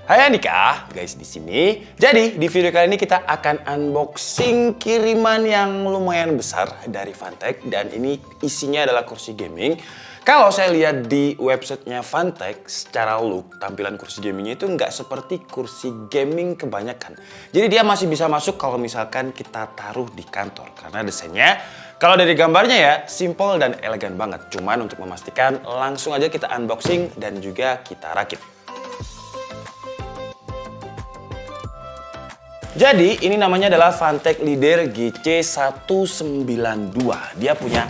Hai Anika, guys di sini. Jadi di video kali ini kita akan unboxing kiriman yang lumayan besar dari Funtech dan ini isinya adalah kursi gaming. Kalau saya lihat di websitenya Funtech, secara look tampilan kursi gamingnya itu nggak seperti kursi gaming kebanyakan. Jadi dia masih bisa masuk kalau misalkan kita taruh di kantor karena desainnya. Kalau dari gambarnya ya, simple dan elegan banget. Cuman untuk memastikan, langsung aja kita unboxing dan juga kita rakit. Jadi ini namanya adalah Funtech Leader GC192. Dia punya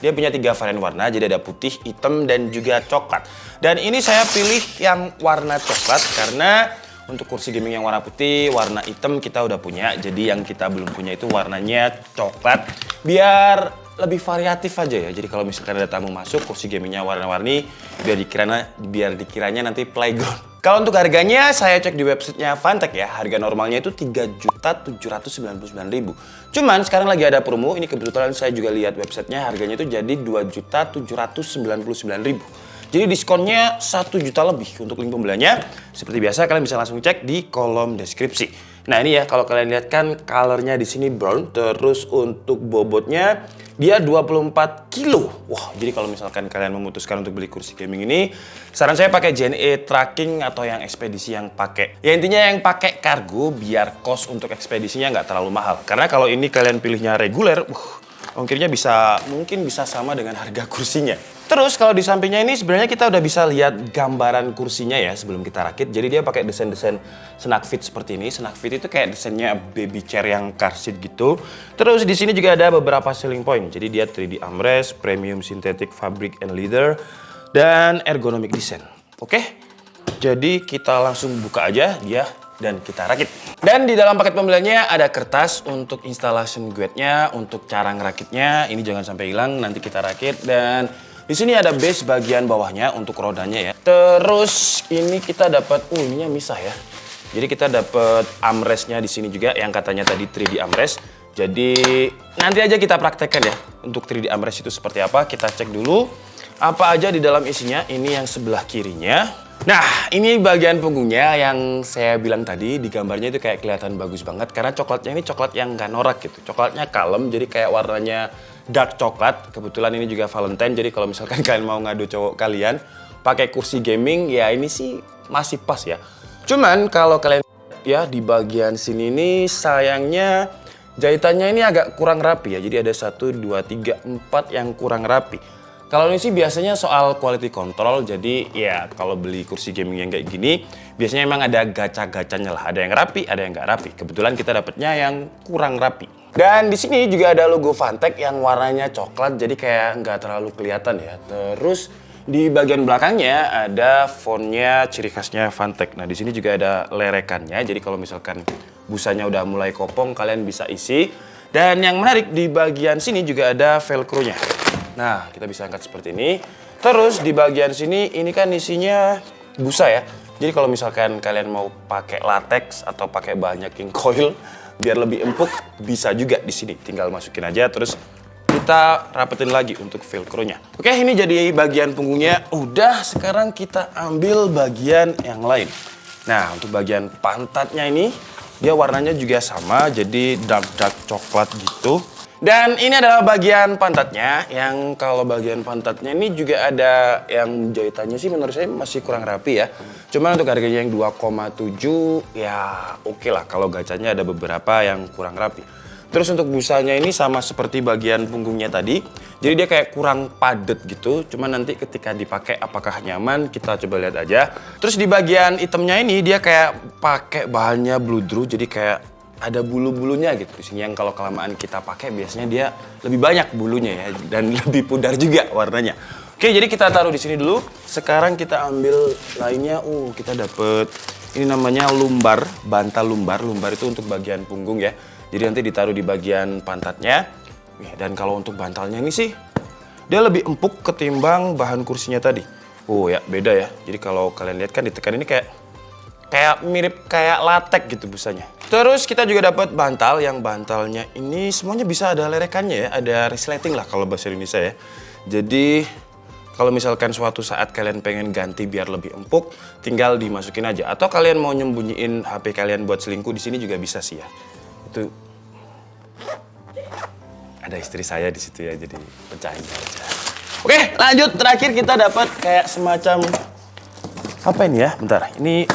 3 varian warna, jadi ada putih, hitam, dan juga coklat. Dan ini saya pilih yang warna coklat karena untuk kursi gaming yang warna putih, warna hitam kita udah punya. Jadi yang kita belum punya itu warnanya coklat. Biar lebih variatif aja ya. Jadi kalau misalkan ada tamu masuk, kursi gamingnya warna-warni, biar dikiranya nanti playground. Kalau untuk harganya, saya cek di websitenya Funtech ya, harga normalnya itu 3.799.000. Cuman sekarang lagi ada promo, ini kebetulan saya juga lihat websitenya, harganya itu jadi 2.799.000. Jadi diskonnya 1 juta lebih untuk link pembeliannya. Seperti biasa kalian bisa langsung cek di kolom deskripsi. Nah ini ya, kalau kalian lihat kan colornya di sini brown, terus untuk bobotnya dia 24 kilo. Wah, jadi kalau misalkan kalian memutuskan untuk beli kursi gaming ini, saran saya pakai JNE tracking atau yang ekspedisi yang pakai. Ya intinya yang pakai kargo biar cost untuk ekspedisinya nggak terlalu mahal. Karena kalau ini kalian pilihnya reguler, ongkirnya mungkin bisa sama dengan harga kursinya. Terus kalau di sampingnya ini sebenarnya kita udah bisa lihat gambaran kursinya ya sebelum kita rakit. Jadi dia pakai desain-desain snug fit seperti ini. Snug fit itu kayak desainnya baby chair yang car seat gitu. Terus di sini juga ada beberapa selling point. Jadi dia 3D armrest, premium synthetic fabric and leather, dan ergonomic design. Oke? Jadi kita langsung buka aja dia dan kita rakit. Dan di dalam paket pembeliannya ada kertas untuk installation guide-nya, untuk cara ngerakitnya. Ini jangan sampai hilang, nanti kita rakit. Dan di sini ada base bagian bawahnya untuk rodanya ya. Terus ini kita dapat, ininya misah ya. Jadi kita dapat armrestnya di sini juga yang katanya tadi 3D armrest. Jadi nanti aja kita praktekkan ya untuk 3D armrest itu seperti apa. Kita cek dulu apa aja di dalam isinya. Ini yang sebelah kirinya. Nah, ini bagian punggungnya yang saya bilang tadi di gambarnya itu kayak kelihatan bagus banget karena coklatnya ini coklat yang nggak norak gitu. Coklatnya kalem, jadi kayak warnanya dark coklat. Kebetulan ini juga Valentine, jadi kalau misalkan kalian mau ngadu cowok kalian pakai kursi gaming, ya ini sih masih pas ya. Cuman kalau kalian ya di bagian sini nih sayangnya jahitannya ini agak kurang rapi ya. Jadi ada 1, 2, 3, 4 yang kurang rapi. Kalau ini sih biasanya soal quality control, jadi ya kalau beli kursi gaming yang kayak gini, biasanya emang ada gacha-gacanya lah. Ada yang rapi, ada yang nggak rapi. Kebetulan kita dapetnya yang kurang rapi. Dan di sini juga ada logo Funtech yang warnanya coklat, jadi kayak nggak terlalu kelihatan ya. Terus di bagian belakangnya ada fontnya ciri khasnya Funtech. Nah di sini juga ada lerekannya, jadi kalau misalkan busanya udah mulai kopong, kalian bisa isi. Dan yang menarik di bagian sini juga ada velcro-nya. Nah, kita bisa angkat seperti ini. Terus di bagian sini, ini kan isinya busa ya. Jadi kalau misalkan kalian mau pakai latex atau pakai bahan king coil, biar lebih empuk, bisa juga di sini. Tinggal masukin aja, terus kita rapetin lagi untuk velcro-nya. Oke, ini jadi bagian punggungnya. Udah, sekarang kita ambil bagian yang lain. Nah, untuk bagian pantatnya ini, dia warnanya juga sama, jadi dark coklat gitu. Dan ini adalah bagian pantatnya, yang kalau bagian pantatnya ini juga ada yang jahitannya sih menurut saya masih kurang rapi ya. Cuman untuk harganya yang 2,7 ya oke lah kalau gacanya ada beberapa yang kurang rapi. Terus untuk busanya ini sama seperti bagian punggungnya tadi, jadi dia kayak kurang padat gitu. Cuman nanti ketika dipakai apakah nyaman kita coba lihat aja. Terus di bagian hitamnya ini dia kayak pakai bahannya bludru, jadi kayak ada bulu-bulunya gitu di sini yang kalau kelamaan kita pakai biasanya dia lebih banyak bulunya ya dan lebih pudar juga warnanya. Oke, jadi kita taruh di sini dulu. Sekarang kita ambil lainnya. Kita dapet ini namanya lumbar, bantal lumbar. Lumbar itu untuk bagian punggung ya. Jadi nanti ditaruh di bagian pantatnya. Dan kalau untuk bantalnya ini sih dia lebih empuk ketimbang bahan kursinya tadi. Ya beda ya. Jadi kalau kalian lihat kan ditekan ini kayak mirip kayak latex gitu busanya. Terus kita juga dapat bantal, yang bantalnya ini semuanya bisa ada lerekannya ya, ada resleting lah kalau bahasa Indonesia ya. Jadi Kalau misalkan suatu saat kalian pengen ganti biar lebih empuk, tinggal dimasukin aja. Atau kalian mau nyembunyiin HP kalian buat selingkuh di sini juga bisa sih ya. Itu ada istri saya di situ ya, jadi pecahin aja. Oke, lanjut. Terakhir kita dapat kayak semacam apa ini ya? Bentar. Ini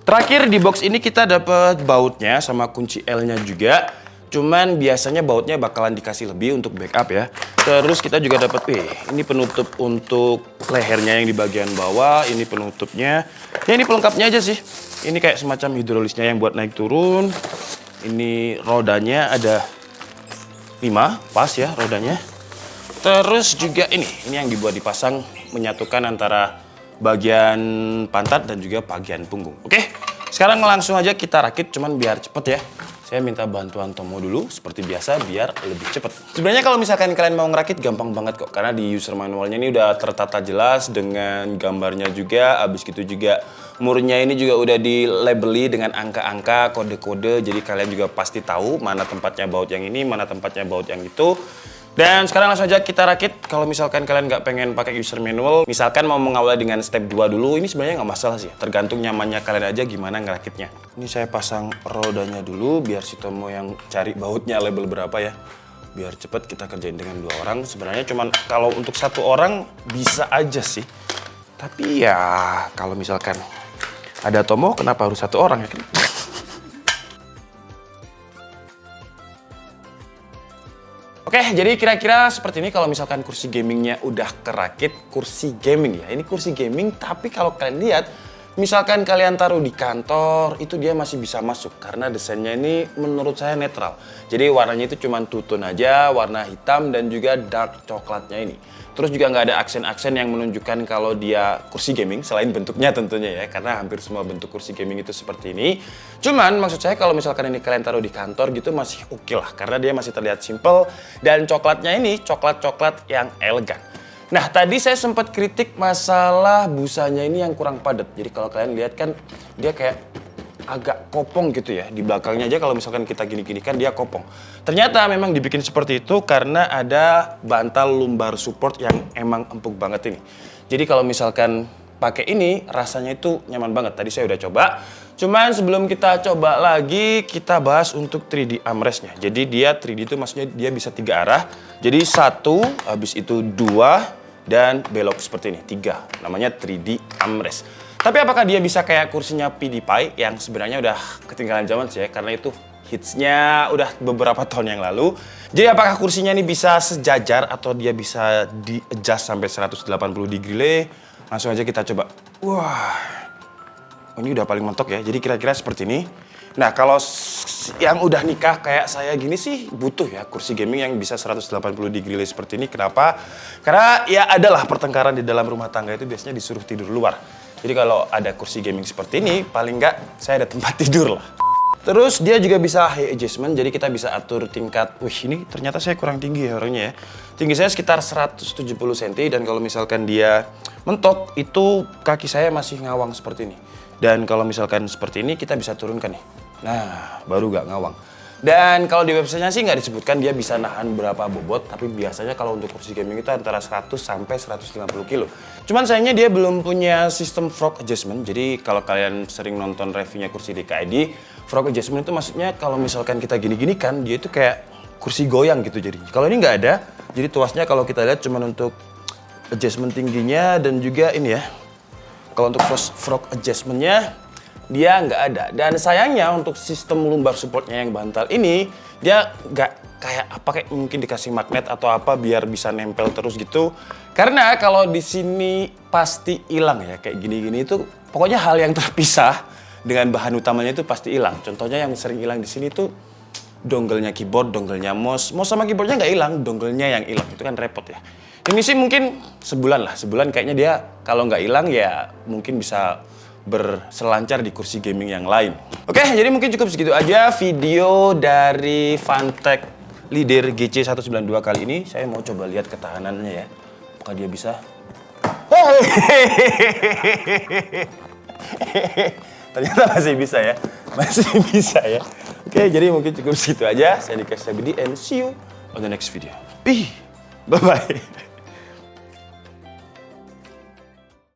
terakhir di box ini kita dapat bautnya sama kunci L-nya juga. Cuman biasanya bautnya bakalan dikasih lebih untuk backup ya. Terus kita juga dapat ini penutup untuk lehernya yang di bagian bawah, ini penutupnya. Ya ini pelengkapnya aja sih. Ini kayak semacam hidrolisnya yang buat naik turun. Ini rodanya ada 5, pas ya rodanya. Terus juga ini yang dibuat dipasang menyatukan antara bagian pantat dan juga bagian punggung. Oke, sekarang langsung aja kita rakit, cuman biar cepet ya. Saya minta bantuan Tomo dulu, seperti biasa, biar lebih cepet. Sebenarnya kalau misalkan kalian mau ngerakit, gampang banget kok. Karena di user manualnya ini udah tertata jelas dengan gambarnya juga. Abis gitu juga murnya ini juga udah dilabeli dengan angka-angka, kode-kode. Jadi kalian juga pasti tahu mana tempatnya baut yang ini, mana tempatnya baut yang itu. Dan sekarang langsung aja kita rakit. Kalau misalkan kalian nggak pengen pakai user manual, misalkan mau mengawali dengan step 2 dulu, ini sebenarnya nggak masalah sih. Tergantung nyamannya kalian aja gimana ngerakitnya. Ini saya pasang rodanya dulu biar si Tomo yang cari bautnya label berapa ya. Biar cepet kita kerjain dengan 2 orang. Sebenarnya cuman kalau untuk 1 orang bisa aja sih. Tapi ya kalau misalkan ada Tomo, kenapa harus 1 orang ya kan? Oke, jadi kira-kira seperti ini kalau misalkan kursi gamingnya udah kerakit. Kursi gaming ya, ini kursi gaming, tapi kalau kalian lihat, misalkan kalian taruh di kantor, itu dia masih bisa masuk. Karena desainnya ini menurut saya netral. Jadi warnanya itu cuma two-tone aja, warna hitam dan juga dark coklatnya ini. Terus juga nggak ada aksen-aksen yang menunjukkan kalau dia kursi gaming, selain bentuknya tentunya ya, karena hampir semua bentuk kursi gaming itu seperti ini. Cuman maksud saya kalau misalkan ini kalian taruh di kantor gitu masih oke lah, karena dia masih terlihat simple dan coklatnya ini coklat-coklat yang elegan. Nah, tadi saya sempat kritik masalah busanya ini yang kurang padat. Jadi kalau kalian lihat kan dia kayak agak kopong gitu ya. Di belakangnya aja kalau misalkan kita gini-gini kan dia kopong. Ternyata memang dibikin seperti itu karena ada bantal lumbar support yang emang empuk banget ini. Jadi kalau misalkan pakai ini rasanya itu nyaman banget. Tadi saya udah coba. Cuman sebelum kita coba lagi, kita bahas untuk 3D armrestnya. Jadi dia 3D itu maksudnya dia bisa 3 arah. Jadi 1, habis itu 2, dan belok seperti ini, 3. Namanya 3D armrest. Tapi apakah dia bisa kayak kursinya PewDiePie yang sebenarnya udah ketinggalan zaman sih ya, karena itu hitsnya udah beberapa tahun yang lalu. Jadi apakah kursinya ini bisa sejajar atau dia bisa di-adjust sampai 180 degree? Langsung aja kita coba. Wah, ini udah paling mentok ya, jadi kira-kira seperti ini. Nah, kalau yang udah nikah kayak saya gini sih butuh ya kursi gaming yang bisa 180 degree seperti ini. Kenapa? Karena ya adalah pertengkaran di dalam rumah tangga itu biasanya disuruh tidur luar. Jadi kalau ada kursi gaming seperti ini, paling nggak saya ada tempat tidur lah. Terus dia juga bisa high adjustment, jadi kita bisa atur tingkat. Wih, ini ternyata saya kurang tinggi ya orangnya ya. Tinggi saya sekitar 170 cm dan kalau misalkan dia mentok, itu kaki saya masih ngawang seperti ini. Dan kalau misalkan seperti ini, kita bisa turunkan nih. Nah, baru nggak ngawang. Dan kalau di websitenya sih nggak disebutkan dia bisa nahan berapa bobot, tapi biasanya kalau untuk kursi gaming itu antara 100 sampai 150 kilo. Cuman sayangnya dia belum punya sistem frog adjustment, jadi kalau kalian sering nonton reviewnya kursi DKID, frog adjustment itu maksudnya kalau misalkan kita gini-gini kan, dia itu kayak kursi goyang gitu jadi. Kalau ini nggak ada, jadi tuasnya kalau kita lihat cuma untuk adjustment tingginya dan juga ini ya. Kalau untuk frog adjustmentnya, dia nggak ada. Dan sayangnya untuk sistem lumbar supportnya yang bantal ini, dia nggak kayak apa kayak mungkin dikasih magnet atau apa biar bisa nempel terus gitu. Karena kalau di sini pasti hilang ya, kayak gini-gini itu pokoknya hal yang terpisah dengan bahan utamanya itu pasti hilang. Contohnya yang sering hilang di sini tuh dongle-nya keyboard, dongle-nya mouse sama keyboardnya nggak hilang, dongle-nya yang hilang. Itu kan repot ya. Ini sih mungkin sebulan lah, sebulan kayaknya dia kalau nggak hilang ya mungkin bisa berselancar di kursi gaming yang lain. Oke, jadi mungkin cukup segitu aja video dari Funtech Leader GC192 kali ini. Saya mau coba lihat ketahanannya ya. Apakah dia bisa? Ternyata masih bisa ya. Masih bisa ya. Oke, jadi mungkin cukup segitu aja. Saya Dika Sabidi and see you on the next video. Bye-bye.